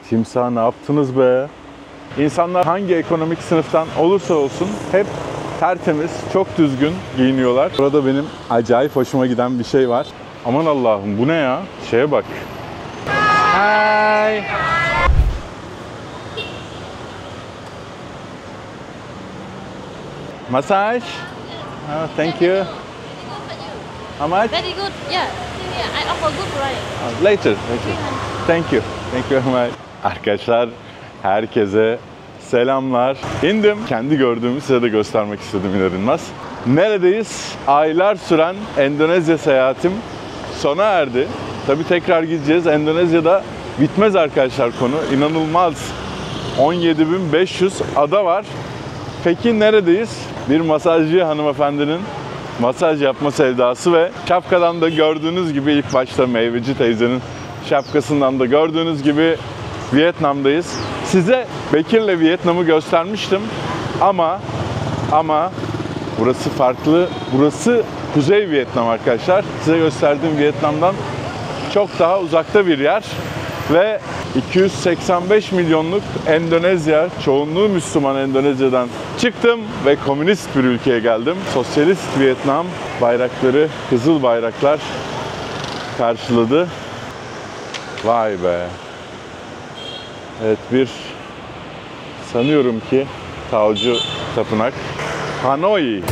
Timsah ne yaptınız be? İnsanlar hangi ekonomik sınıftan olursa olsun hep tertemiz, çok düzgün giyiniyorlar. Burada benim acayip hoşuma giden bir şey var. Aman Allah'ım, bu ne ya? Şeye bak. Hi. Massage? Oh, thank you. How much? Very good. Yeah. I offer good price. Later. Thank you. Thank you very much. Arkadaşlar, herkese selamlar. İndim. Kendi gördüğümü size de göstermek istedim inanılmaz. Neredeyiz? Aylar süren Endonezya seyahatim sona erdi. Tabii tekrar gideceğiz. Endonezya'da bitmez arkadaşlar konu. İnanılmaz. 17.500 ada var. Peki neredeyiz? Bir masajcı hanımefendinin masaj yapma sevdası ve şapkadan da gördüğünüz gibi ilk başta meyveci teyzenin şapkasından da gördüğünüz gibi Vietnam'dayız. Size Bekir'le Vietnam'ı göstermiştim ama burası farklı. Burası Kuzey Vietnam arkadaşlar. Size gösterdiğim Vietnam'dan çok daha uzakta bir yer ve 285 milyonluk Endonezya, çoğunluğu Müslüman Endonezya'dan çıktım ve komünist bir ülkeye geldim. Sosyalist Vietnam bayrakları, kızıl bayraklar karşıladı. Vay be. Evet, sanıyorum ki Taocu tapınak. Hanoi.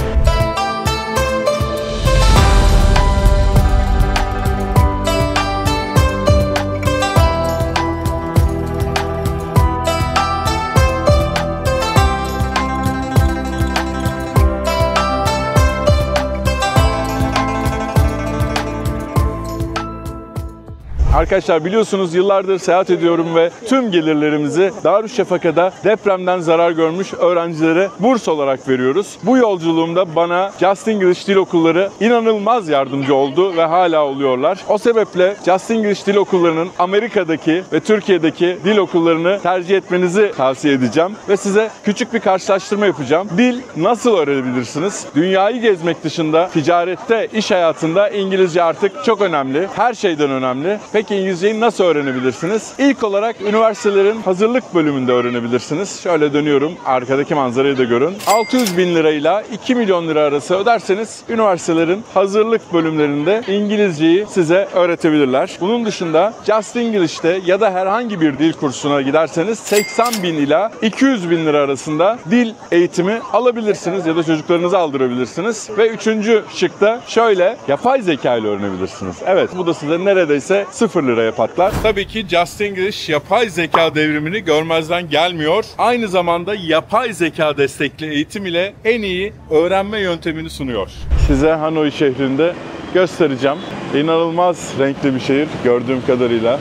Arkadaşlar biliyorsunuz yıllardır seyahat ediyorum ve tüm gelirlerimizi Darüşşafaka'da depremden zarar görmüş öğrencilere burs olarak veriyoruz. Bu yolculuğumda bana Just English Dil Okulları inanılmaz yardımcı oldu ve hala oluyorlar. O sebeple Just English Dil Okulları'nın Amerika'daki ve Türkiye'deki dil okullarını tercih etmenizi tavsiye edeceğim ve size küçük bir karşılaştırma yapacağım. Dil nasıl öğrenebilirsiniz? Dünyayı gezmek dışında ticarette, iş hayatında İngilizce artık çok önemli. Her şeyden önemli. Peki İngilizceyi nasıl öğrenebilirsiniz? İlk olarak üniversitelerin hazırlık bölümünde öğrenebilirsiniz. Şöyle dönüyorum, arkadaki manzarayı da görün. 600 bin lirayla 2 milyon lira arası öderseniz üniversitelerin hazırlık bölümlerinde İngilizceyi size öğretebilirler. Bunun dışında Just English'te ya da herhangi bir dil kursuna giderseniz 80 bin ila 200 bin lira arasında dil eğitimi alabilirsiniz ya da çocuklarınızı aldırabilirsiniz. Ve üçüncü şıkta şöyle, yapay zeka ile öğrenebilirsiniz. Evet, bu da size neredeyse 0 liraya patlar. Tabii ki Just English yapay zeka devrimini görmezden gelmiyor. Aynı zamanda yapay zeka destekli eğitim ile en iyi öğrenme yöntemini sunuyor. Size Hanoi şehrinde göstereceğim. İnanılmaz renkli bir şehir gördüğüm kadarıyla.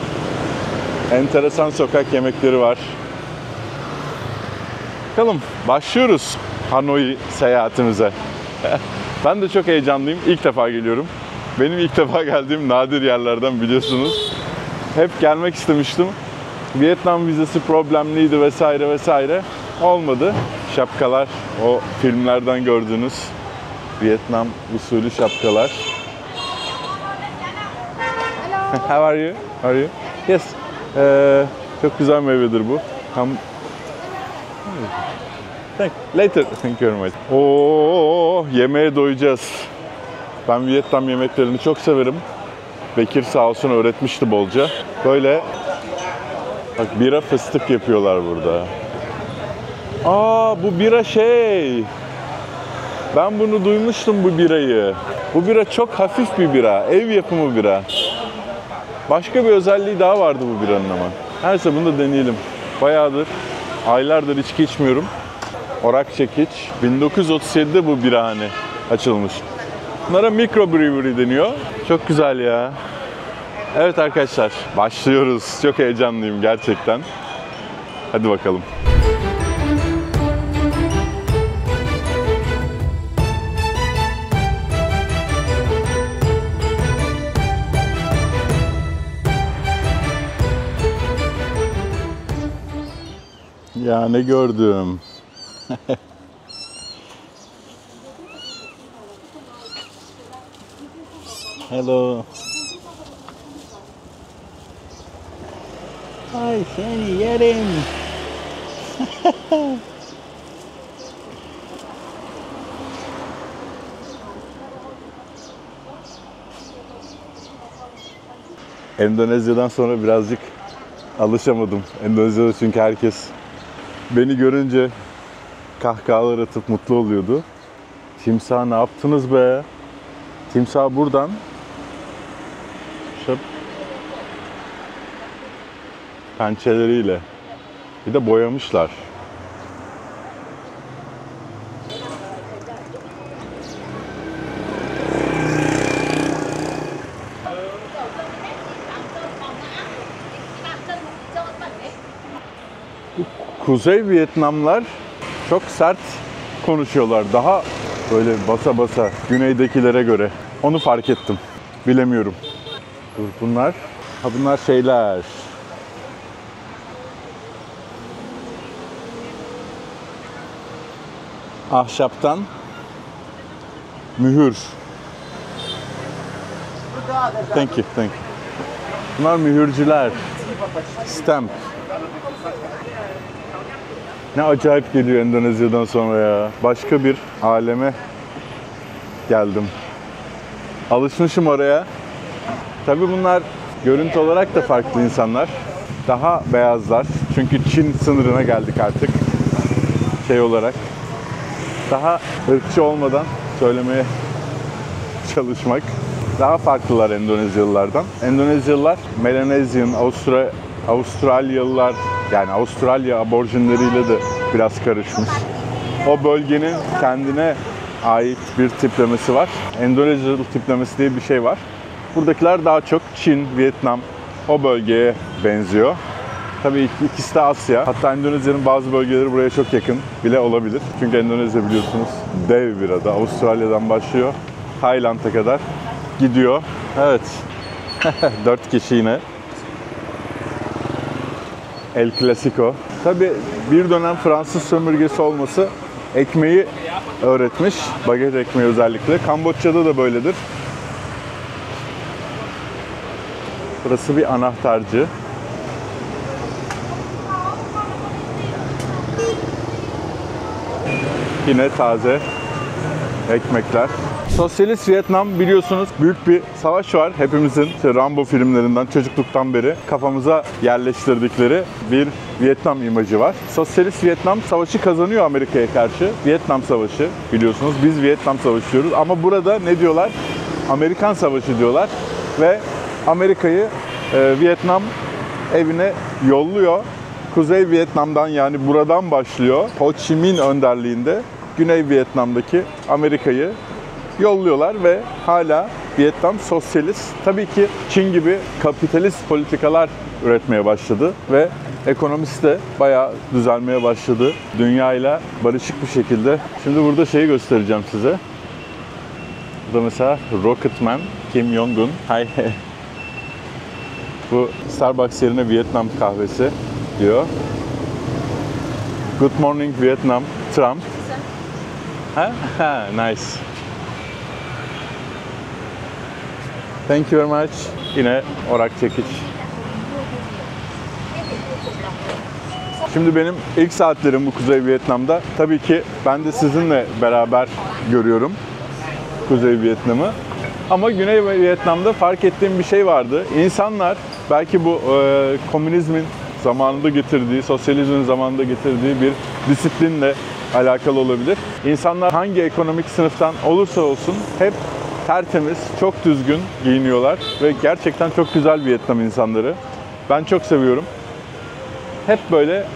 Enteresan sokak yemekleri var. Bakalım, başlıyoruz Hanoi seyahatimize. Ben de çok heyecanlıyım. İlk defa geliyorum. Benim ilk defa geldiğim nadir yerlerden biliyorsunuz. Hep gelmek istemiştim. Vietnam vizesi problemliydi vesaire vesaire. Olmadı. Şapkalar, o filmlerden gördüğünüz Vietnam usulü şapkalar. How are you? How are you? Yes. Çok güzel meyvedir bu. Later. Thank you very much. Oo, yemeğe doyacağız. Ben Vietnam yemeklerini çok severim. Bekir sağ olsun öğretmişti bolca. Böyle bak, bira fıstık yapıyorlar burada. Aa, bu bira ben bunu duymuştum, bu birayı. Bu bira çok hafif bir bira. Ev yapımı bira. Başka bir özelliği daha vardı bu biranın ama. Neyse, bunu da deneyelim. Bayağıdır, aylardır içki içmiyorum. Orak çekiç. 1937'de bu birahane açılmış. Bunlara microbrewery deniyor. Çok güzel ya. Evet arkadaşlar, başlıyoruz. Çok heyecanlıyım gerçekten. Hadi bakalım. Ya ne gördüm. Hello. Ay seni yerim. Endonezya'dan sonra birazcık alışamadım. Endonezya'da çünkü herkes beni görünce kahkahalar atıp mutlu oluyordu. Timsah ne yaptınız be? Timsah buradan şöp pençeleriyle bir de boyamışlar. Kuzey Vietnamlar çok sert konuşuyorlar. Daha böyle basa basa güneydekilere göre. Onu fark ettim. Bilemiyorum. Dur bunlar. Ha bunlar şeyler. Ahşaptan mühür. Thank you, thank you. Bunlar mühürcüler. Stamp. Ne acayip geliyor Endonezya'dan sonra ya. Başka bir aleme geldim. Alışmışım oraya. Tabii bunlar görüntü olarak da farklı insanlar. Daha beyazlar. Çünkü Çin sınırına geldik artık. Şey olarak. Daha ırkçı olmadan söylemeye çalışmak. Daha farklılar Endonezyalılardan. Endonezyalılar Melanesian, Avustralyalılar, yani Avustralya aborjinleriyle de biraz karışmış. O bölgenin kendine ait bir tiplemesi var. Endonezyalı tiplemesi diye bir şey var. Buradakiler daha çok Çin, Vietnam o bölgeye benziyor. Tabii ikisi de Asya. Hatta Endonezya'nın bazı bölgeleri buraya çok yakın bile olabilir. Çünkü Endonezya biliyorsunuz dev bir ada. Avustralya'dan başlıyor, Tayland'a kadar gidiyor. Evet. 4 kişi yine. El Clasico. Tabii bir dönem Fransız sömürgesi olması ekmeği öğretmiş. Baget ekmeği özellikle. Kamboçya'da da böyledir. Burası bir anahtarcı. Yine taze ekmekler. Sosyalist Vietnam biliyorsunuz büyük bir savaş var. Hepimizin Rambo filmlerinden çocukluktan beri kafamıza yerleştirdikleri bir Vietnam imajı var. Sosyalist Vietnam savaşı kazanıyor Amerika'ya karşı. Vietnam Savaşı biliyorsunuz. Biz Vietnam Savaşı diyoruz ama burada ne diyorlar? Amerikan Savaşı diyorlar ve Amerika'yı Vietnam evine yolluyor. Kuzey Vietnam'dan, yani buradan başlıyor. Ho Chi Minh önderliğinde Güney Vietnam'daki Amerika'yı yolluyorlar ve hala Vietnam sosyalist. Tabii ki Çin gibi kapitalist politikalar üretmeye başladı ve ekonomisi de bayağı düzelmeye başladı. Dünyayla barışık bir şekilde. Şimdi burada şeyi göstereceğim size. Burada mesela Rocketman, Kim Jong-un. Hi. Bu Starbucks yerine Vietnam kahvesi diyor. Good morning Vietnam, Trump. Ha? Nice. Thank you very much. Yine orak çekiç. Şimdi benim ilk saatlerim bu Kuzey Vietnam'da. Tabii ki ben de sizinle beraber görüyorum Kuzey Vietnam'ı. Ama Güney Vietnam'da fark ettiğim bir şey vardı. İnsanlar belki bu komünizmin zamanında getirdiği, sosyalizmin zamanında getirdiği bir disiplinle alakalı olabilir. İnsanlar hangi ekonomik sınıftan olursa olsun hep tertemiz, çok düzgün giyiniyorlar ve gerçekten çok güzel Vietnam insanları. Ben çok seviyorum. Hep böyle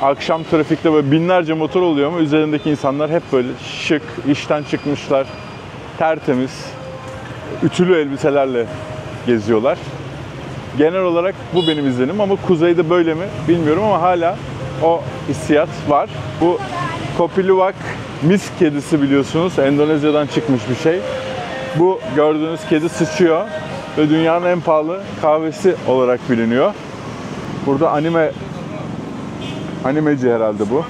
akşam trafikte böyle binlerce motor oluyor ama üzerindeki insanlar hep böyle şık, işten çıkmışlar, tertemiz, ütülü elbiselerle geziyorlar. Genel olarak bu benim izlenim ama kuzeyde böyle mi bilmiyorum ama hala o hissiyat var. Bu Kopi Luwak mis kedisi biliyorsunuz, Endonezya'dan çıkmış bir şey. Bu gördüğünüz kedi sıçıyor ve dünyanın en pahalı kahvesi olarak biliniyor. Burada animeci herhalde bu.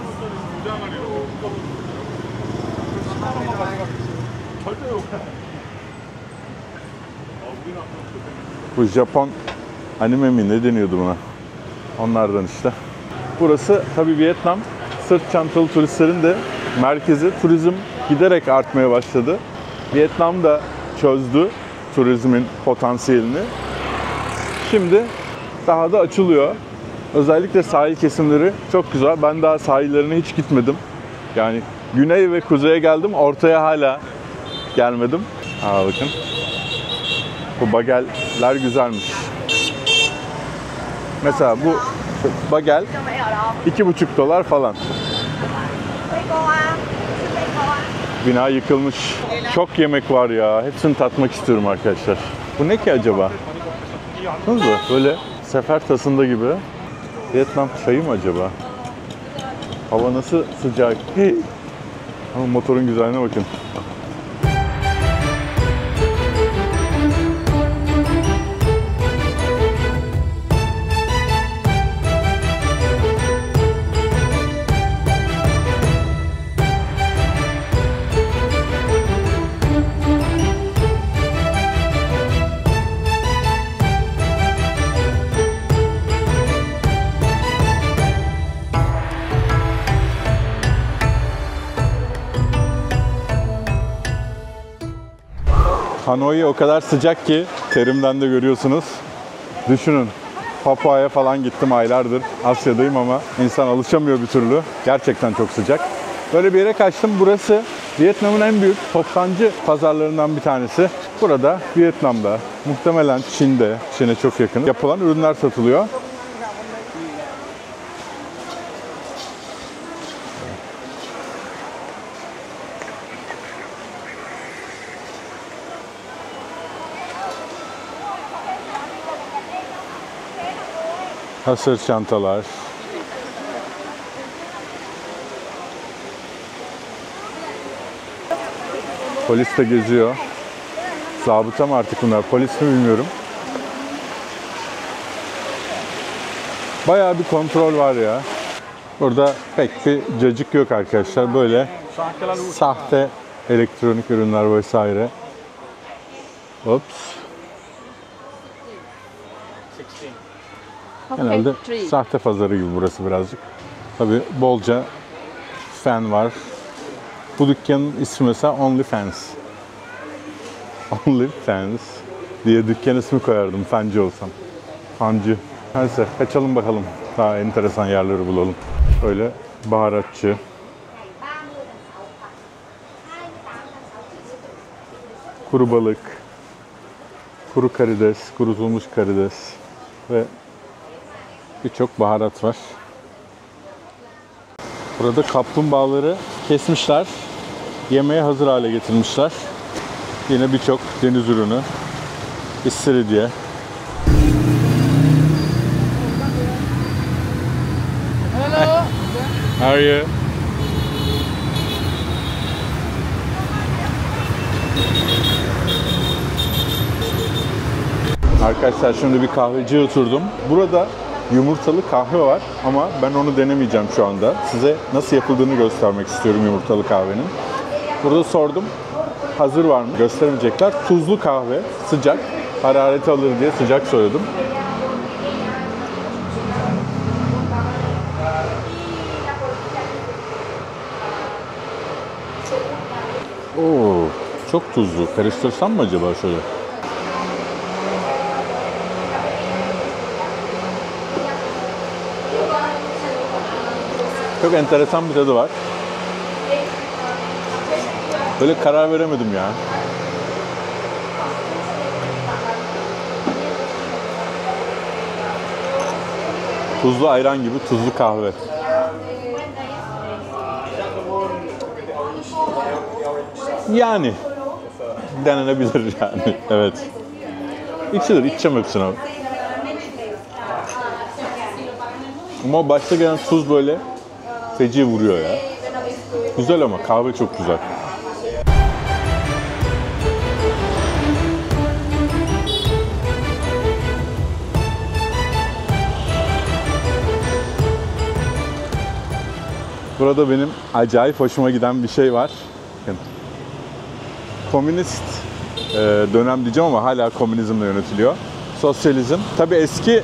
Bu Japon anime mi, ne deniyordu buna? Onlardan işte. Burası tabii Vietnam. Sırt çantalı turistlerin de merkezi. Turizm giderek artmaya başladı. Vietnam da çözdü turizmin potansiyelini. Şimdi daha da açılıyor. Özellikle sahil kesimleri çok güzel. Ben daha sahillerine hiç gitmedim. Yani güney ve kuzeye geldim. Ortaya hala gelmedim. Bakın. Bu bageller güzelmiş. Mesela bu bagel $2,5 falan. Bina yıkılmış. Çok yemek var ya. Hepsini tatmak istiyorum arkadaşlar. Bu ne ki acaba? Nasıl? Böyle sefer tasında gibi. Vietnam çayı mı acaba? Hava nasıl sıcak. Ama motorun güzelliğine bakın. Hanoi o kadar sıcak ki terimden de görüyorsunuz. Düşünün, Papua'ya falan gittim aylardır. Asya'dayım ama insan alışamıyor bir türlü. Gerçekten çok sıcak. Böyle bir yere kaçtım. Burası Vietnam'ın en büyük toptancı pazarlarından bir tanesi. Burada Vietnam'da, muhtemelen Çin'de, Çin'e çok yakın yapılan ürünler satılıyor. Hasır çantalar. Polis de geziyor. Zabıta mı artık bunlar? Polis mi bilmiyorum. Bayağı bir kontrol var ya. Burada pek bir cacık yok arkadaşlar. Böyle sahte elektronik ürünler vesaire. Ops. Genelde sahte pazarı gibi burası birazcık. Tabii bolca fan var. Bu dükkanın ismi mesela OnlyFans. OnlyFans diye dükkan ismi koyardım fancı olsam. Fancı. Neyse kaçalım bakalım. Daha enteresan yerleri bulalım. Öyle baharatçı. Kuru balık. Kuru karides, kurutulmuş karides ve birçok baharat var. Burada kaplumbağaları kesmişler. Yemeğe hazır hale getirmişler. Yine birçok deniz ürünü. İstiridye. Hello. How are you? Arkadaşlar şimdi bir kahveciye oturdum. Burada yumurtalı kahve var ama ben onu denemeyeceğim şu anda. Size nasıl yapıldığını göstermek istiyorum yumurtalı kahvenin. Burada sordum. Hazır var mı? Göstermeyecekler. Tuzlu kahve, sıcak. Harareti alır diye sıcak söyledim. Oo, çok tuzlu. Karıştırsam mı acaba şöyle? Çok enteresan bir tadı var. Böyle karar veremedim ya. Tuzlu ayran gibi tuzlu kahve. Yani denenebilir yani. Evet. İçilir, içeceğim hepsini abi. Ama başta gelen tuz böyle feci vuruyor ya. Güzel ama kahve çok güzel. Burada benim acayip hoşuma giden bir şey var. Komünist dönem diyeceğim ama hala komünizmle yönetiliyor. Sosyalizm. Tabii eski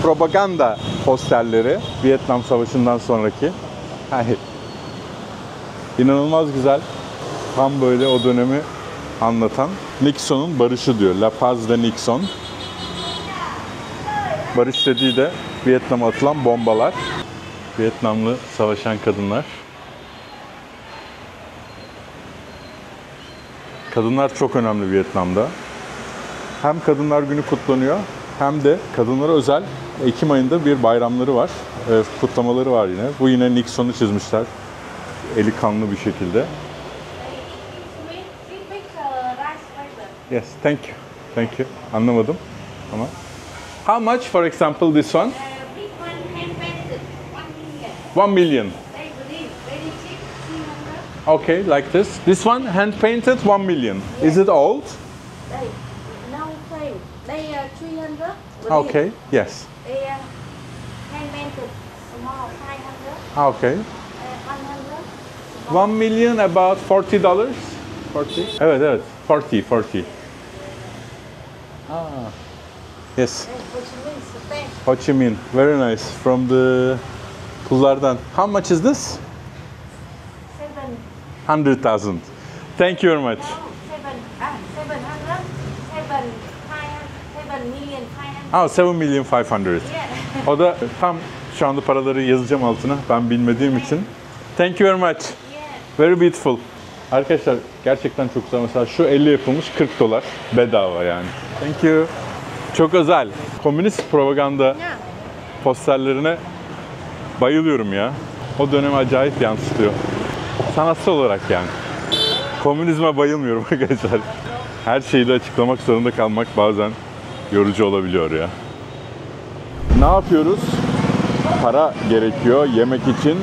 propaganda posterleri. Vietnam Savaşı'ndan sonraki. Hayır. İnanılmaz güzel. Tam böyle o dönemi anlatan. Nixon'un barışı diyor. La Paz de Nixon. Barış dediği de Vietnam'a atılan bombalar. Vietnamlı savaşan kadınlar. Kadınlar çok önemli Vietnam'da. Hem Kadınlar Günü kutlanıyor hem de kadınlara özel Ekim ayında bir bayramları var. Kutlamaları var yine. Bu yine Nixon'u çizmişler. Eli kanlı bir şekilde. Yes, thank you. Thank you. Anlamadım ama. How much for example this one? Big one hand painted, 1 million. 1 million. They believe very cheap, 300. Okay, like this. This one hand painted 1 million. Is it old? They no frame. They are 300. Okay, yes. They hand painted small 500. Okay. 100. 1 million about $40. 40? Evet evet. 40. Yes. Which means stamp. Ho Chi Minh. Very nice. From the pullardan. How much is this? 100,000. Thank you very much. 7,500,000. Yeah. O da tam şu anda paraları yazacağım altına. Ben bilmediğim için. Thank you very much. Yeah. Very beautiful. Arkadaşlar gerçekten çok güzel. Mesela şu 50 yapılmış $40. Bedava yani. Thank you. Çok özel. Komünist propaganda Yeah. posterlerine bayılıyorum ya. O dönemi acayip yansıtıyor. Sanatsal olarak yani. Komünizme bayılmıyorum arkadaşlar. Her şeyi de açıklamak zorunda kalmak bazen yorucu olabiliyor ya. Ne yapıyoruz? Para gerekiyor yemek için.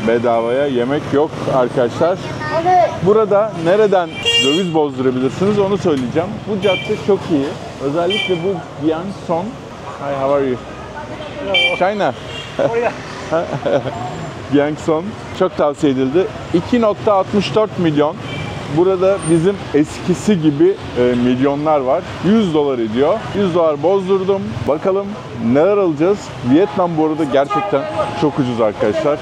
Bedavaya yemek yok arkadaşlar. Burada nereden döviz bozdurabilirsiniz onu söyleyeceğim. Bu cadde çok iyi. Özellikle bu Gyeongson. Hi, how are you? China. Gyeongson çok tavsiye edildi. 2.64 milyon. Burada bizim eskisi gibi milyonlar var. $100 ediyor. $100 bozdurdum. Bakalım neler alacağız. Vietnam bu arada gerçekten çok ucuz arkadaşlar.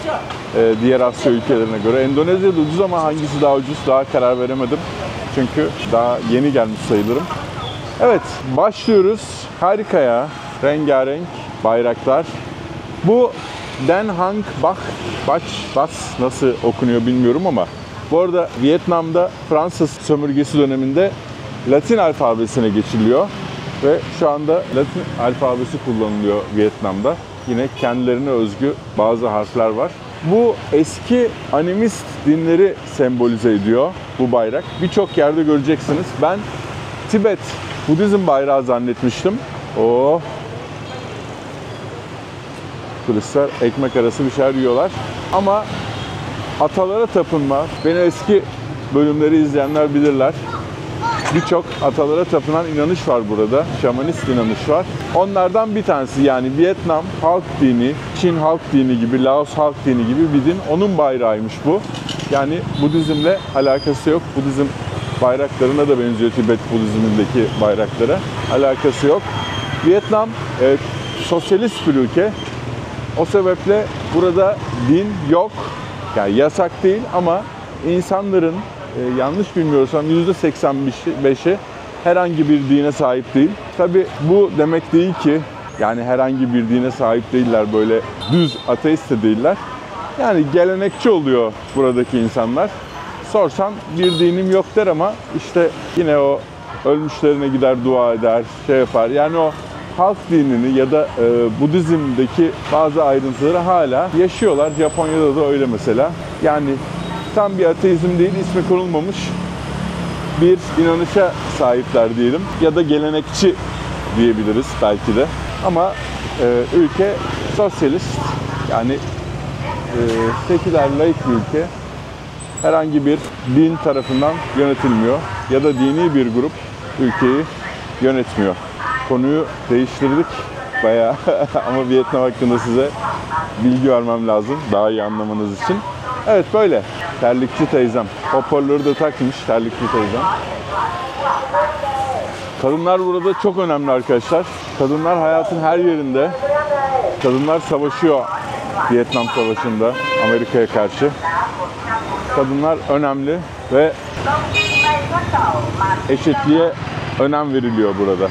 Diğer Asya ülkelerine göre. Endonezya da ucuz ama hangisi daha ucuz daha karar veremedim. Çünkü daha yeni gelmiş sayılırım. Evet, başlıyoruz. Harika ya. Rengarenk bayraklar. Bu Den Hang Bach nasıl okunuyor bilmiyorum ama bu arada Vietnam'da Fransız sömürgesi döneminde Latin alfabesine geçiliyor ve şu anda Latin alfabesi kullanılıyor Vietnam'da. Yine kendilerine özgü bazı harfler var. Bu eski animist dinleri sembolize ediyor bu bayrak. Birçok yerde göreceksiniz. Ben Tibet Budizm bayrağı zannetmiştim. Turistler ekmek arası bir şeyler yiyorlar. Ama atalara tapınma, beni eski bölümleri izleyenler bilirler. Birçok atalara tapınan inanış var burada. Şamanist inanış var. Onlardan bir tanesi yani Vietnam halk dini, Çin halk dini gibi, Laos halk dini gibi bir din. Onun bayrağıymış bu. Yani Budizmle alakası yok. Budizm bayraklarına da benziyor Tibet Budizmindeki bayraklara. Alakası yok. Vietnam sosyalist bir ülke. O sebeple burada din yok. Yani yasak değil ama insanların yanlış bilmiyorsam %85'i herhangi bir dine sahip değil. Tabii bu demek değil ki yani herhangi bir dine sahip değiller, böyle düz ateist de değiller. Yani gelenekçi oluyor buradaki insanlar. Sorsan bir dinim yok der ama işte yine o ölmüşlerine gider dua eder, şey yapar. Yani o halk dinini ya da Budizm'deki bazı ayrıntıları hala yaşıyorlar. Japonya'da da öyle mesela. Yani tam bir ateizm değil, ismi konulmamış bir inanışa sahipler diyelim. Ya da gelenekçi diyebiliriz belki de. Ama ülke sosyalist, yani seküler, laik bir ülke. Herhangi bir din tarafından yönetilmiyor. Ya da dini bir grup ülkeyi yönetmiyor. Konuyu değiştirdik bayağı ama Vietnam hakkında size bilgi vermem lazım daha iyi anlamanız için. Evet böyle. Terlikçi teyzem. Hoparlörü de takmış terlikçi teyzem. Kadınlar burada çok önemli arkadaşlar. Kadınlar hayatın her yerinde. Kadınlar savaşıyor Vietnam Savaşı'nda Amerika'ya karşı. Kadınlar önemli ve eşitliğe önem veriliyor burada.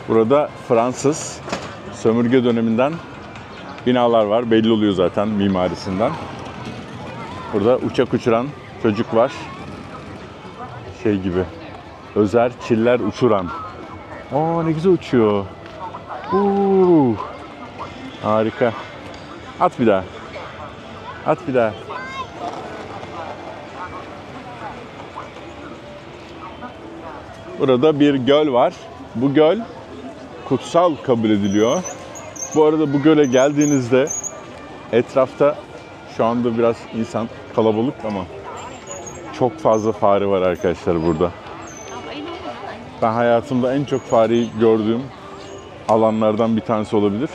Burada Fransız sömürge döneminden binalar var. Belli oluyor zaten mimarisinden. Burada uçak uçuran çocuk var. Şey gibi. Özer çiller uçuran. Aa ne güzel uçuyor. Harika. At bir daha. At bir daha. Burada bir göl var. Bu göl kutsal kabul ediliyor. Bu arada bu göle geldiğinizde etrafta şu anda biraz insan kalabalık ama çok fazla fare var arkadaşlar burada. Ben hayatımda en çok fareyi gördüğüm alanlardan bir tanesi olabilir.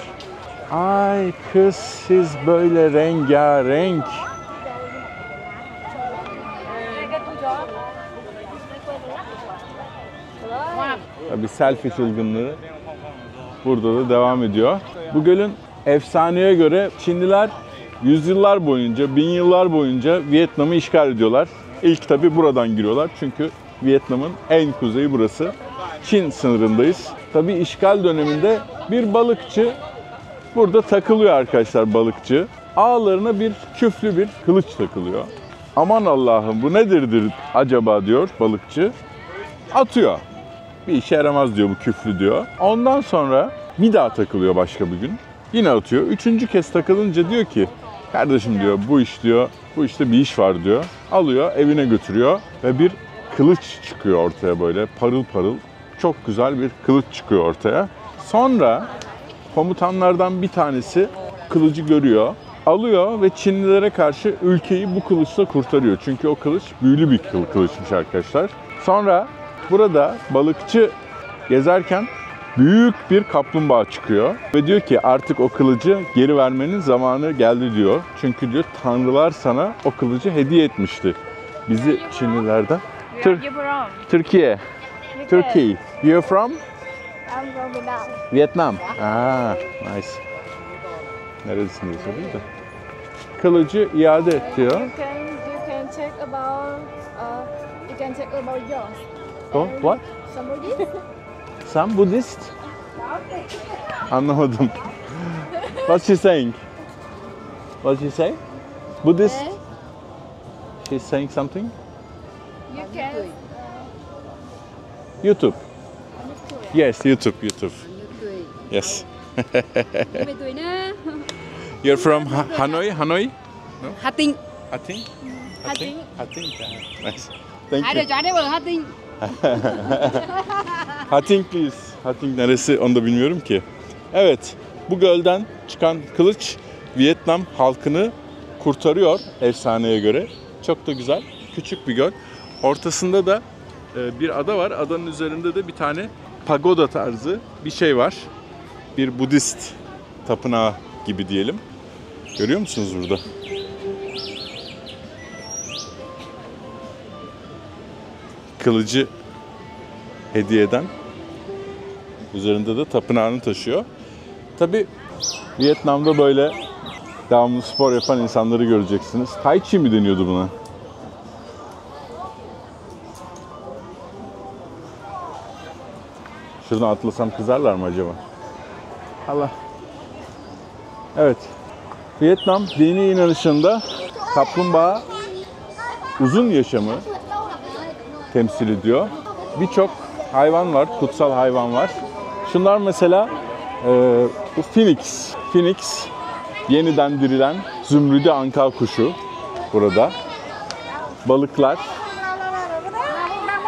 Ay kız siz böyle rengarenk. Tabii selfie çılgınlığı burada da devam ediyor. Bu gölün efsaneye göre Çinliler yüzyıllar boyunca, bin yıllar boyunca Vietnam'ı işgal ediyorlar. İlk tabii buradan giriyorlar çünkü Vietnam'ın en kuzeyi burası. Çin sınırındayız. Tabii işgal döneminde bir balıkçı burada takılıyor arkadaşlar balıkçı. Ağlarına bir küflü bir kılıç takılıyor. Aman Allah'ım bu nedir acaba diyor balıkçı. Atıyor. Bir işe yaramaz diyor bu küflü diyor. Ondan sonra bir daha takılıyor başka bir gün. Yine atıyor. Üçüncü kez takılınca diyor ki kardeşim diyor bu işte bir iş var diyor. Alıyor evine götürüyor ve bir kılıç çıkıyor ortaya böyle parıl parıl. Çok güzel bir kılıç çıkıyor ortaya. Sonra komutanlardan bir tanesi kılıcı görüyor. Alıyor ve Çinlilere karşı ülkeyi bu kılıçla kurtarıyor. Çünkü o kılıç büyülü bir kılıçmış arkadaşlar. Sonra burada balıkçı gezerken büyük bir kaplumbağa çıkıyor. Ve diyor ki artık o kılıcı geri vermenin zamanı geldi diyor. Çünkü diyor tanrılar sana o kılıcı hediye etmişti. Bizi Çinlilerden. Türkiye. Turkey. You're from? I'm from Vietnam. Vietnam. Nice. Neredesin diye soruyor da. Kılıcı iade et diyor. You can check about yours. Oh, what? Somebody? Some Buddhist? Anlamadım. What's she saying? What she say? Buddhist? She's saying something? You can. YouTube. Yes, YouTube. Yes. You're from Hanoi? Hà Tĩnh. Hating? Hating. Nice. Thank Hai you. đứa cháu đấy ở Hà Tĩnh. Hating please. Hating neresi onu da bilmiyorum ki. Evet, bu gölden çıkan kılıç Vietnam halkını kurtarıyor efsaneye göre. Çok da güzel, küçük bir göl. Ortasında da bir ada var. Adanın üzerinde de bir tane pagoda tarzı bir şey var. Bir Budist tapınağı gibi diyelim. Görüyor musunuz burada? Kılıcı hediye eden, üzerinde de tapınağını taşıyor. Tabii Vietnam'da böyle devamlı spor yapan insanları göreceksiniz. Tai Chi mi deniyordu buna? Şuradan atlasam kızarlar mı acaba? Allah. Evet. Vietnam dini inanışında kaplumbağa uzun yaşamı temsil ediyor. Birçok hayvan var, kutsal hayvan var. Şunlar mesela bu Phoenix. Phoenix yeniden dirilen zümrüdü anka kuşu burada. Balıklar.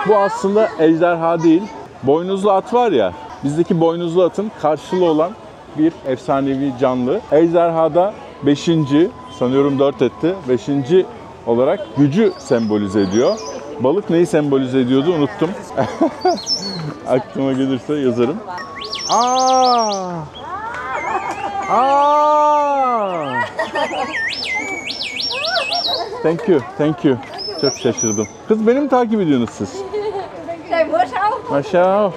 Bu aslında ejderha değil. Boynuzlu at var ya, bizdeki boynuzlu atın karşılığı olan bir efsanevi canlı. Ejderhada 5. sanıyorum 4 etti. 5. olarak gücü sembolize ediyor. Balık neyi sembolize ediyordu unuttum. Aklıma gelirse yazarım. Thank you. Çok şaşırdım. Kız beni mi takip ediyorsunuz siz? Để bữa sau. Maşao.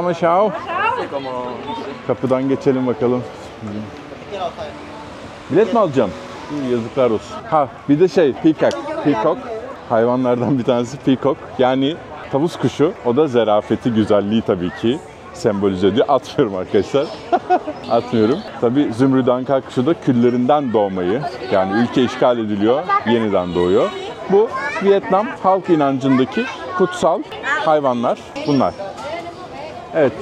Maşao. Kapıdan geçelim bakalım. Bilet mi alacağım? Yazıklar olsun. Ha bir de peacock. Hayvanlardan bir tanesi peacock. Yani tavus kuşu. O da zerafeti, güzelliği tabii ki sembolize ediyor. Atmıyorum arkadaşlar. Atmıyorum. Tabii zümrüt anka kuşu da küllerinden doğmayı. Yani ülke işgal ediliyor, yeniden doğuyor. Bu Vietnam halk inancındaki kutsal hayvanlar bunlar. Evet.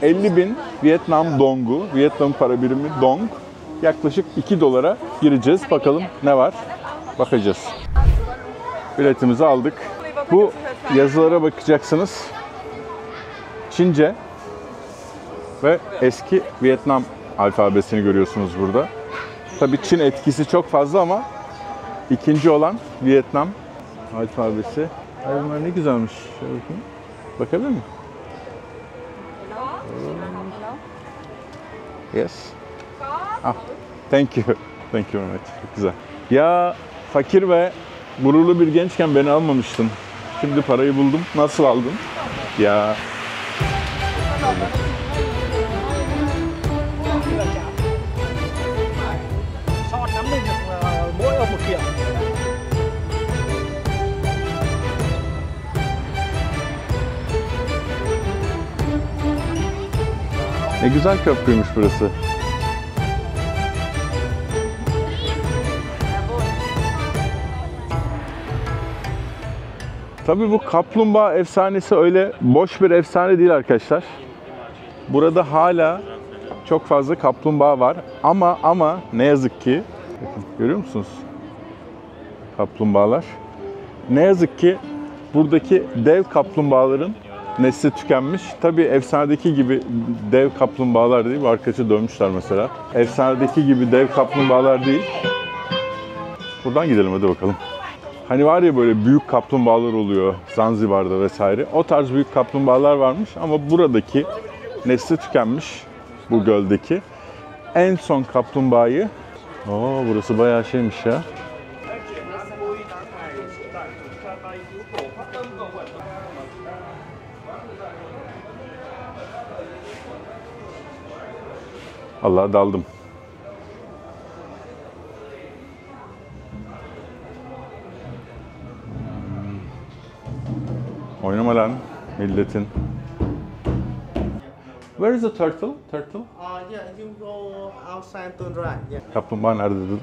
50.000 Vietnam dongu, Vietnam para birimi dong. Yaklaşık 2 dolara gireceğiz. Bakalım ne var? Bakacağız. Biletimizi aldık. Bu yazılara bakacaksınız. Çince ve eski Vietnam alfabesini görüyorsunuz burada. Tabii Çin etkisi çok fazla ama ikinci olan Vietnam alfabesi. Ay bunlar ne güzelmiş. Şöyle bakayım. Bakabilir miyim? Yes. Ah, thank you. Thank you very much. Çok güzel. Ya fakir ve gururlu bir gençken beni almamıştın. Şimdi parayı buldum. Nasıl aldın? Ya. Ne güzel köprüymüş burası. Tabii bu kaplumbağa efsanesi öyle boş bir efsane değil arkadaşlar. Burada hala çok fazla kaplumbağa var. Ama ne yazık ki, bakın, görüyor musunuz? Kaplumbağalar. Ne yazık ki buradaki dev kaplumbağaların nesli tükenmiş. Tabii efsanedeki gibi dev kaplumbağalar değil. Bu arkadaşı dövmüşler mesela. Efsanedeki gibi dev kaplumbağalar değil. Buradan gidelim hadi bakalım. Hani var ya böyle büyük kaplumbağalar oluyor Zanzibar'da vesaire. O tarz büyük kaplumbağalar varmış ama buradaki nesli tükenmiş bu göldeki. En son kaplumbağayı... burası bayağı şeymiş ya. Allah daldım. Oynama lan milletin. Where is the turtle? Turtle? Yeah, you go outside to right. Yeah. Kaplumbağa nerede dedim?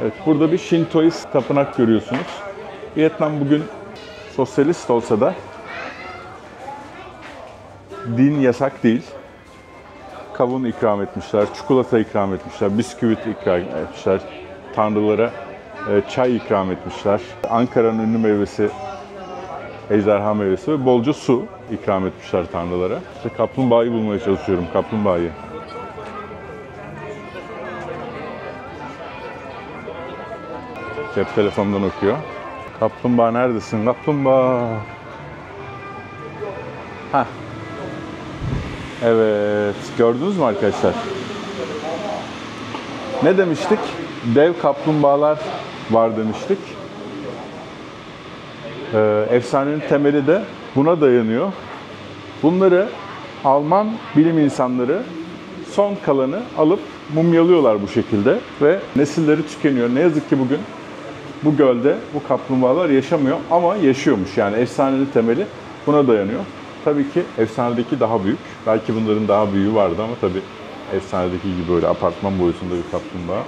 Evet, burada bir Şintoist tapınak görüyorsunuz. Vietnam bugün sosyalist olsa da din yasak değil. Kavun ikram etmişler, çikolata ikram etmişler, bisküvit ikram etmişler, tanrılara çay ikram etmişler. Ankara'nın ünlü meyvesi ejderha meyvesi ve bolca su ikram etmişler tanrılara. İşte kaplumbağayı bulmaya çalışıyorum, kaplumbağayı. Cep telefonundan okuyor. Kaplumbağa neredesin? Kaplumbağa. Hah. Evet, gördünüz mü arkadaşlar? Ne demiştik? Dev kaplumbağalar var demiştik. Efsanenin temeli de buna dayanıyor. Bunları Alman bilim insanları son kalanı alıp mumyalıyorlar bu şekilde ve nesilleri tükeniyor. Ne yazık ki bugün bu gölde bu kaplumbağalar yaşamıyor ama yaşıyormuş. Yani efsanenin temeli buna dayanıyor. Tabii ki efsanedeki daha büyük. Belki bunların daha büyüğü vardı ama tabii efsanedeki gibi böyle apartman boyutunda bir kaplumbağa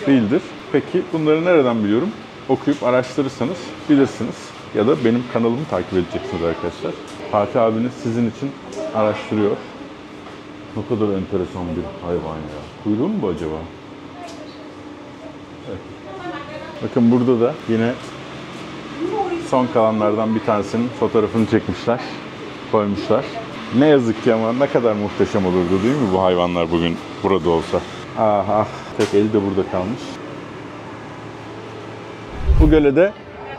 değildir. Peki bunları nereden biliyorum? Okuyup araştırırsanız bilirsiniz. Ya da benim kanalımı takip edeceksiniz arkadaşlar. Fatih abiniz sizin için araştırıyor. Ne kadar enteresan bir hayvan ya. Kuyruğu mu bu acaba? Evet. Bakın burada da yine son kalanlardan bir tanesinin fotoğrafını çekmişler, koymuşlar. Ne yazık ki ama ne kadar muhteşem olurdu değil mi bu hayvanlar bugün burada olsa. Aha, tek eli de burada kalmış. Bu göle de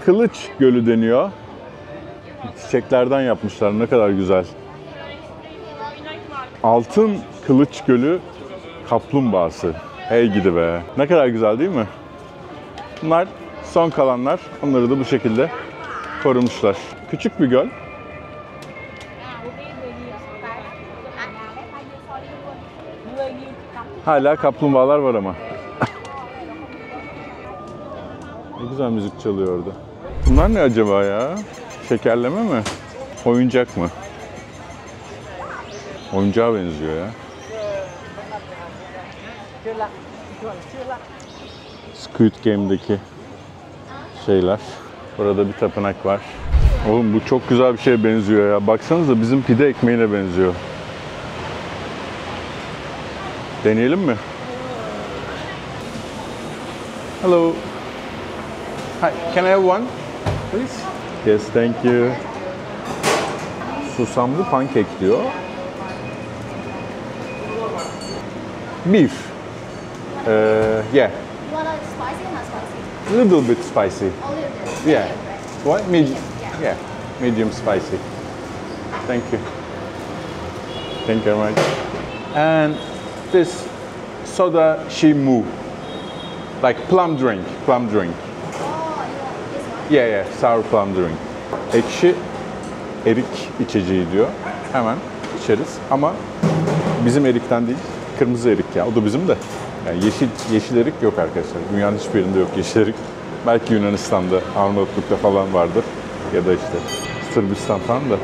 Kılıç Gölü deniyor. Çiçeklerden yapmışlar, ne kadar güzel. Altın Kılıç Gölü kaplumbağası. Hey gidi be. Ne kadar güzel değil mi? Bunlar son kalanlar. Onları da bu şekilde korumuşlar. Küçük bir göl. Hala kaplumbağalar var ama. Ne güzel müzik çalıyor orada. Bunlar ne acaba ya? Şekerleme mi? Oyuncak mı? Oyuncağa benziyor ya. Squid Game'deki şeyler. Burada bir tapınak var. Oğlum bu çok güzel bir şeye benziyor ya. Baksanıza bizim pide ekmeğine benziyor. Deneyelim mi? Hello. Hi, can I have one, please? Yes, thank you. Susamlı pankek diyor. Beef. Yeah. You want it spicy or not spicy? A little bit spicy. A little bit. Yeah. What? Medium. Yeah. Yeah. Medium spicy. Thank you. Thank you very much. And this soda shimu. Like plum drink. Plum drink. Oh, you want this one? Yeah, yeah. Sour plum drink. Ekşi erik içeceği diyor. Hemen içeriz. Ama bizim erikten değil. Kırmızı erik ya. O da bizim de. Yani yeşil erik yok arkadaşlar. Dünyanın hiçbir yerinde yok yeşil erik. Belki Yunanistan'da, Arnavutluk'ta falan vardır. Ya da işte Sırbistan falan da.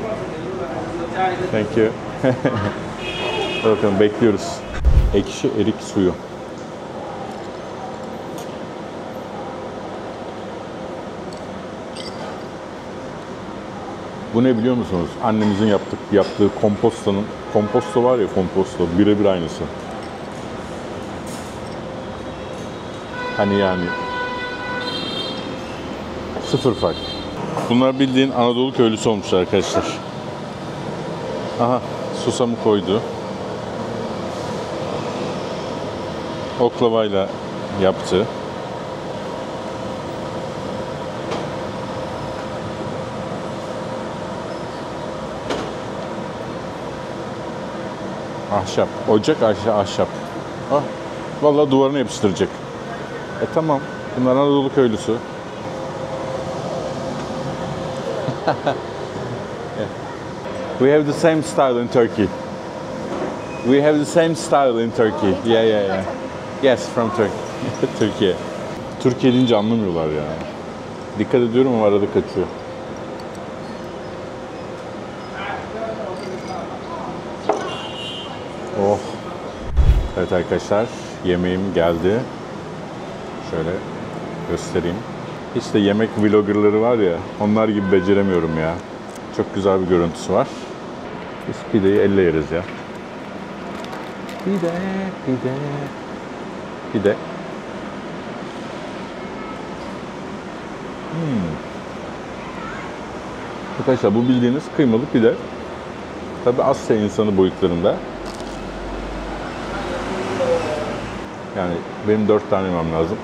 Thank you. Bakalım bekliyoruz. Ekşi erik suyu. Bu ne biliyor musunuz? Annemizin yaptığı komposto var ya, komposto birebir aynısı. Hani yani sıfır fark. Bunlar bildiğin Anadolu köylüsü olmuşlar arkadaşlar. Aha, susamı koydu. Oklavayla yaptı. Ahşap. Ocak ahşap. Ah, vallahi duvarına yapıştıracak. Tamam. Bunlar Anadolu köylüsü. Yeah. We have the same style in Turkey. We have the same style in Turkey. Yeah, yeah, yeah. Yes, from Turkey. Türkiye. Türkiye deyince anlamıyorlar ya. Dikkat ediyorum ama arada kaçıyor. Oh. Evet arkadaşlar, yemeğim geldi. Şöyle göstereyim. Hiç de yemek vloggerları var ya, onlar gibi beceremiyorum ya. Çok güzel bir görüntüsü var. Biz pideyi elle yeriz ya. Pide. Arkadaşlar bu bildiğiniz kıymalı pide. Tabi Asya insanı boyutlarında. Yani benim 4 tane yemem lazım.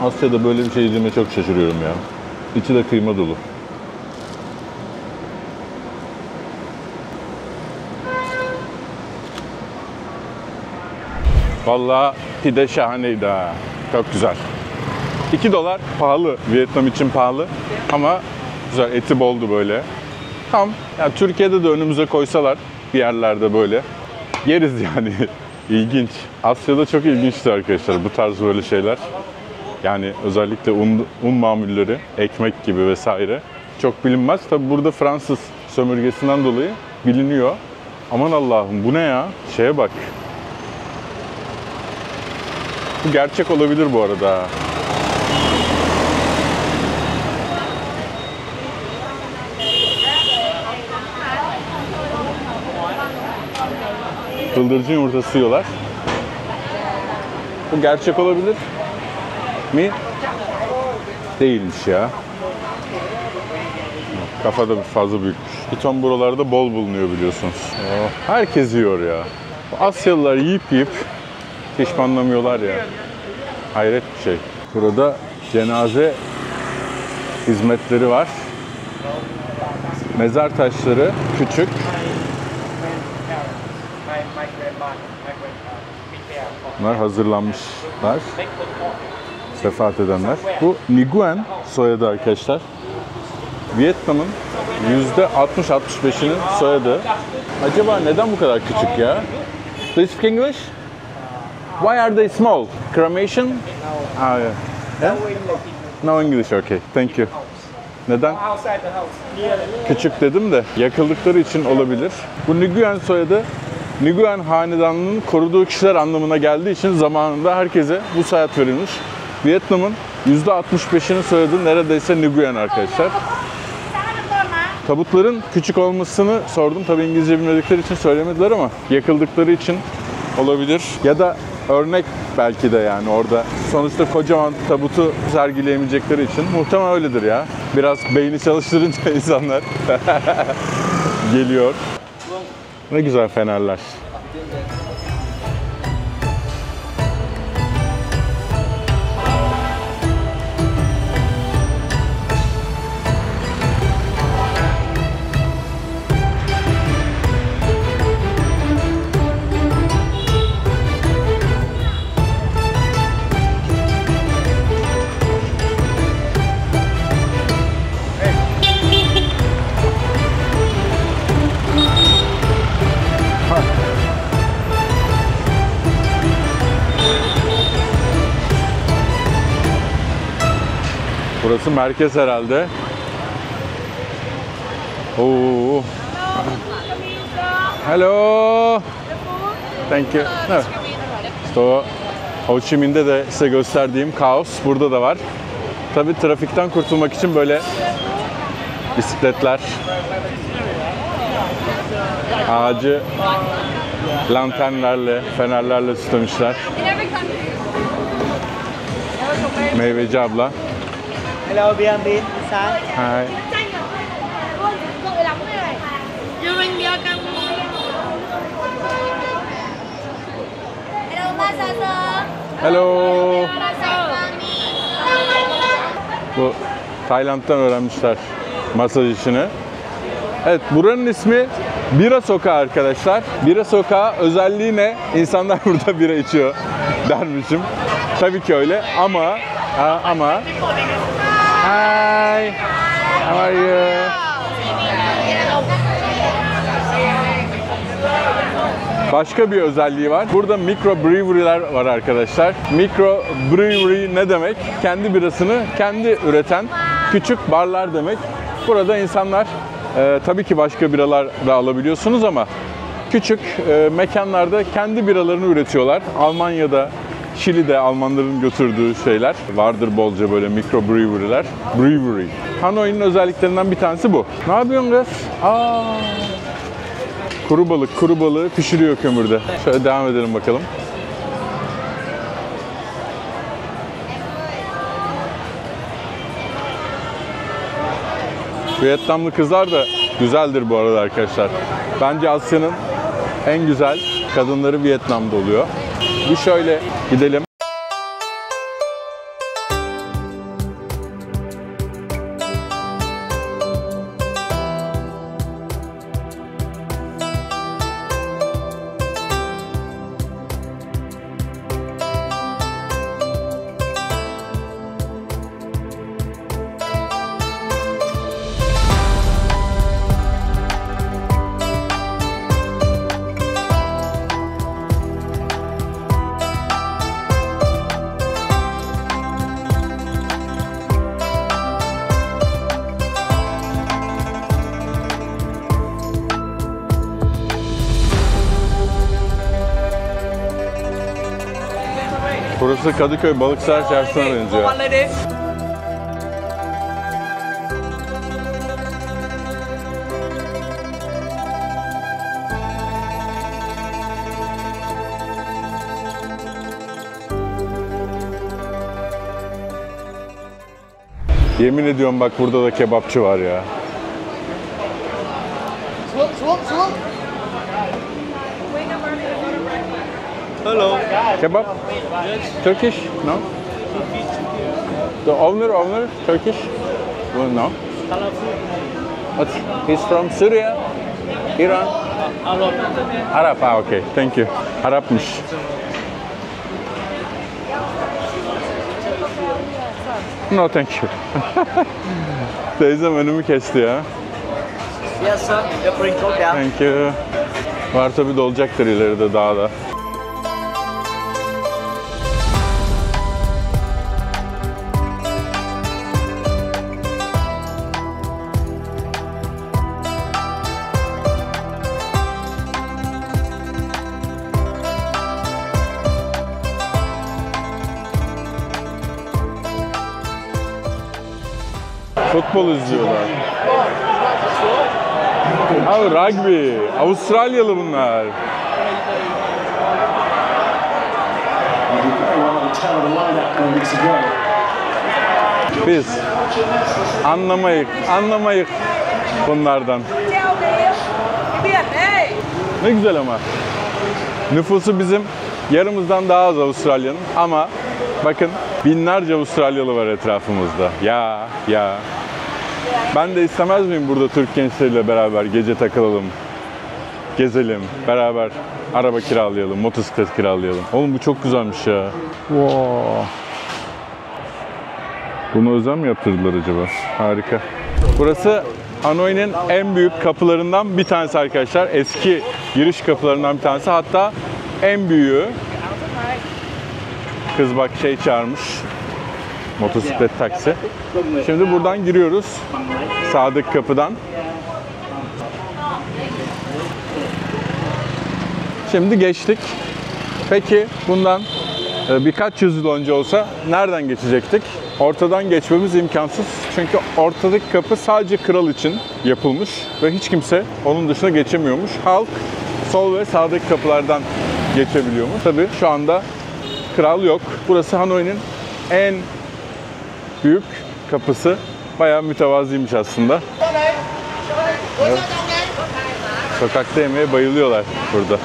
Asya'da böyle bir şey yediğime çok şaşırıyorum ya. İçi de kıyma dolu. Vallahi pide şahaneydi ha. Çok güzel. $2 pahalı. Vietnam için pahalı. Ama güzel. Eti boldu böyle. Tam. Yani Türkiye'de de önümüze koysalar bir yerlerde böyle yeriz yani. İlginç. Asya'da çok ilginçti arkadaşlar bu tarz böyle şeyler. Yani özellikle un mamulleri, ekmek gibi vesaire çok bilinmez. Tabi burada Fransız sömürgesinden dolayı biliniyor. Aman Allah'ım bu ne ya? Şeye bak. Bu gerçek olabilir bu arada. Bıldırcın yumurtası yiyorlar. Bu gerçek olabilir mi? Değilmiş ya. Kafada fazla büyükmüş. Piton buralarda bol bulunuyor biliyorsunuz. Herkes yiyor ya. Asyalılar yiyip pişmanlamıyorlar ya. Hayret bir şey. Burada cenaze hizmetleri var. Mezar taşları küçük. Bunlar hazırlanmışlar. Vefat edenler. Bu Nguyen soyadı arkadaşlar. Vietnam'ın %60-65'inin soyadı. Acaba neden bu kadar küçük ya? Do you speak English? Why are they small? Cremation? Ah, yeah. Yeah? No English, okay. Thank you. Neden? Küçük dedim de yakıldıkları için olabilir. Bu Nguyen soyadı Nguyen hanedanlığının koruduğu kişiler anlamına geldiği için zamanında herkese bu soyad verilmiş. Vietnam'ın %65'inin soyadı neredeyse Nguyen arkadaşlar. Tabutların küçük olmasını sordum. Tabii İngilizce bilmedikleri için söylemediler ama yakıldıkları için olabilir. Ya da örnek belki de yani orada. Sonuçta kocaman tabutu sergileyemeyecekleri için muhtemelen öyledir ya. Biraz beyni çalıştırınca insanlar geliyor. Ne güzel fenerler. Burası merkez herhalde. Oo. Hello. Thank you. No. İşte o Ho Chi Minh'de de size gösterdiğim kaos burada da var. Tabii trafikten kurtulmak için böyle bisikletler, ağacı lanternlerle, fenerlerle süslemişler. Meyveci abla. Hello, BNB. Inside. Hi. Hello. Bu Tayland'dan öğrenmişler masaj işini. Evet, buranın ismi Bira Sokağı arkadaşlar. Bira Sokağı özelliği ne? İnsanlar burada bira içiyor dermişim. Tabii ki öyle ama Hi. How are you? Başka bir özelliği var. Burada mikro brewery'ler var arkadaşlar. Mikro brewery ne demek? Kendi birasını kendi üreten küçük barlar demek. Burada insanlar tabii ki başka biralar da alabiliyorsunuz ama küçük mekanlarda kendi biralarını üretiyorlar. Almanya'da, Şili'de Almanların götürdüğü şeyler vardır bolca böyle mikro brewery'ler. Brewery. Hanoi'nin özelliklerinden bir tanesi bu. Ne yapıyorsun kız? Kuru balığı pişiriyor kömürde. Şöyle devam edelim bakalım. Vietnamlı kızlar da güzeldir bu arada arkadaşlar. Bence Asya'nın en güzel kadınları Vietnam'da oluyor. Bir şöyle gidelim. Burası Kadıköy Balıkesir Çarşısı'na benziyor. Yemin ediyorum bak burada da kebapçı var ya. Hello. Kebab? Turkish? No? The owner, Turkish? Well, no. What? He's from Syria? Iran? Arap, okay. Thank you. Arapmış. No thank you. Teyzem önümü kesti ya. Yes, sir. You're bring coke down. Thank you. Var tabi dolacaktır ileride daha da. Futbol izliyorlar. Abi rugby. Avustralyalı bunlar. Biz anlamayık bunlardan. Ne güzel ama. Nüfusu bizim yarımızdan daha az Avustralya'nın ama bakın binlerce Avustralyalı var etrafımızda. Ya. Ben de istemez miyim burada Türk gençleriyle beraber gece takılalım, gezelim, beraber araba kiralayalım, motosiklet kiralayalım. Oğlum bu çok güzelmiş ya. Wow. Bunu özel mi yaptırdılar acaba? Harika. Burası Hanoi'nin en büyük kapılarından bir tanesi arkadaşlar. Eski giriş kapılarından bir tanesi. Hatta en büyüğü. Kız bak çağırmış. Motosiklet taksi. Şimdi buradan giriyoruz. Sağdaki kapıdan. Şimdi geçtik. Peki bundan birkaç yüzyıl önce olsa nereden geçecektik? Ortadan geçmemiz imkansız. Çünkü ortadaki kapı sadece kral için yapılmış ve hiç kimse onun dışına geçemiyormuş. Halk sol ve sağdaki kapılardan geçebiliyormuş. Tabii şu anda kral yok. Burası Hanoi'nin en büyük kapısı. Bayağı mütevazıymış aslında. Evet. Sokakta yemeye bayılıyorlar burada.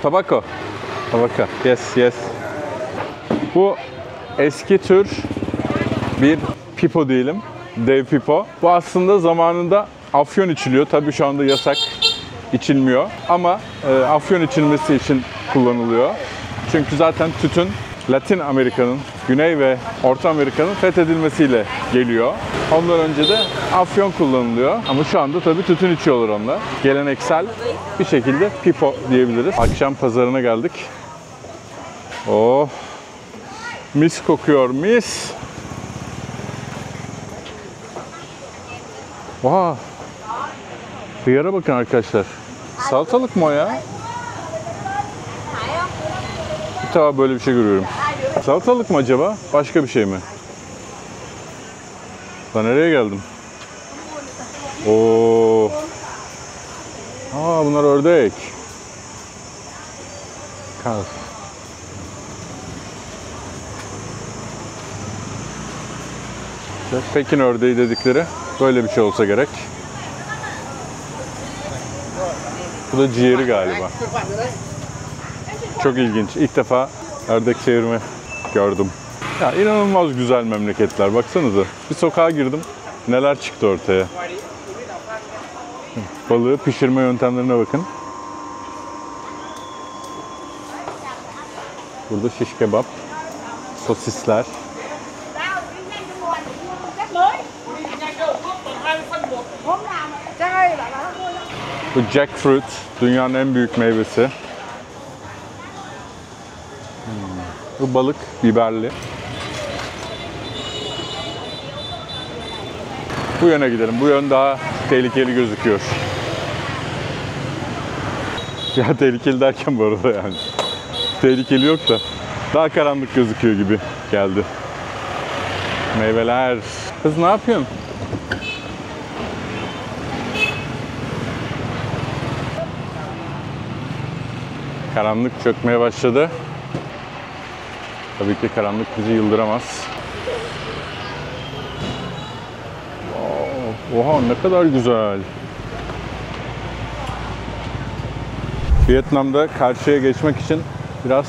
Tobacco. Yes. Bu eski tür bir pipo diyelim. Dev pipo. Bu aslında zamanında afyon içiliyor. Tabii şu anda yasak, içilmiyor. Ama afyon içilmesi için kullanılıyor. Çünkü zaten tütün Latin Amerika'nın, Güney ve Orta Amerika'nın fethedilmesiyle geliyor. Ondan önce de afyon kullanılıyor. Ama şu anda tabii tütün içiyorlar onlar. Geleneksel bir şekilde pipo diyebiliriz. Akşam pazarına geldik. Oh! Mis kokuyor, mis! Wow! Hıyara bakın arkadaşlar. Salatalık mı o ya? Bir tane böyle bir şey görüyorum. Salatalık mı acaba? Başka bir şey mi? Ben nereye geldim? Oo. Aa, bunlar ördek. Kaz. Pekin ördeği dedikleri böyle bir şey olsa gerek. Bu da ciğeri galiba. Çok ilginç. İlk defa ördek çevirme gördüm. Ya inanılmaz güzel memleketler. Baksanıza. Bir sokağa girdim. Neler çıktı ortaya. Balığı pişirme yöntemlerine bakın. Burada şiş kebap, sosisler. Bu jackfruit, dünyanın en büyük meyvesi. Bu balık, biberli. Bu yöne gidelim. Bu yön daha tehlikeli gözüküyor. Ya tehlikeli derken bu arada yani. Tehlikeli yok da daha karanlık gözüküyor gibi geldi. Meyveler. Kız ne yapıyorsun? Karanlık çökmeye başladı. Tabii ki karanlık bizi yıldıramaz. Oha ne kadar güzel. Vietnam'da karşıya geçmek için biraz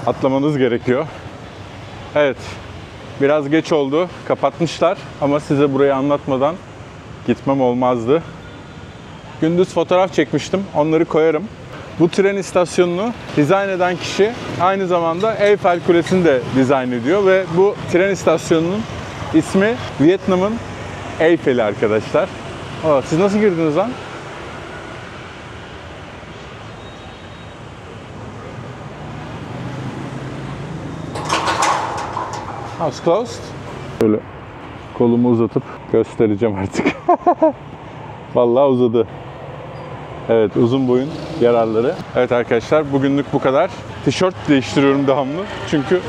atlamanız gerekiyor. Evet, biraz geç oldu. Kapatmışlar ama size burayı anlatmadan gitmem olmazdı. Gündüz fotoğraf çekmiştim. Onları koyarım. Bu tren istasyonunu dizayn eden kişi aynı zamanda Eiffel Kulesi'ni de dizayn ediyor ve bu tren istasyonunun ismi Vietnam'ın Eiffel'i arkadaşlar. Aa, siz nasıl girdiniz lan? House closed. Böyle kolumu uzatıp göstereceğim artık. Vallahi uzadı. Evet, uzun boyun yararları. Evet arkadaşlar, bugünlük bu kadar. Tişört değiştiriyorum devamlı. Çünkü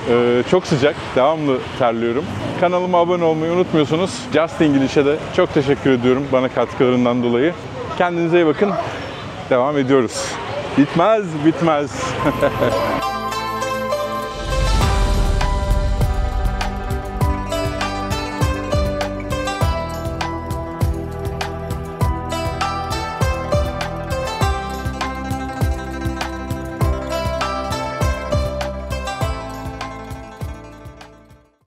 çok sıcak. Devamlı terliyorum. Kanalıma abone olmayı unutmuyorsunuz. Just English'e de çok teşekkür ediyorum bana katkılarından dolayı. Kendinize iyi bakın. Devam ediyoruz. Bitmez, bitmez.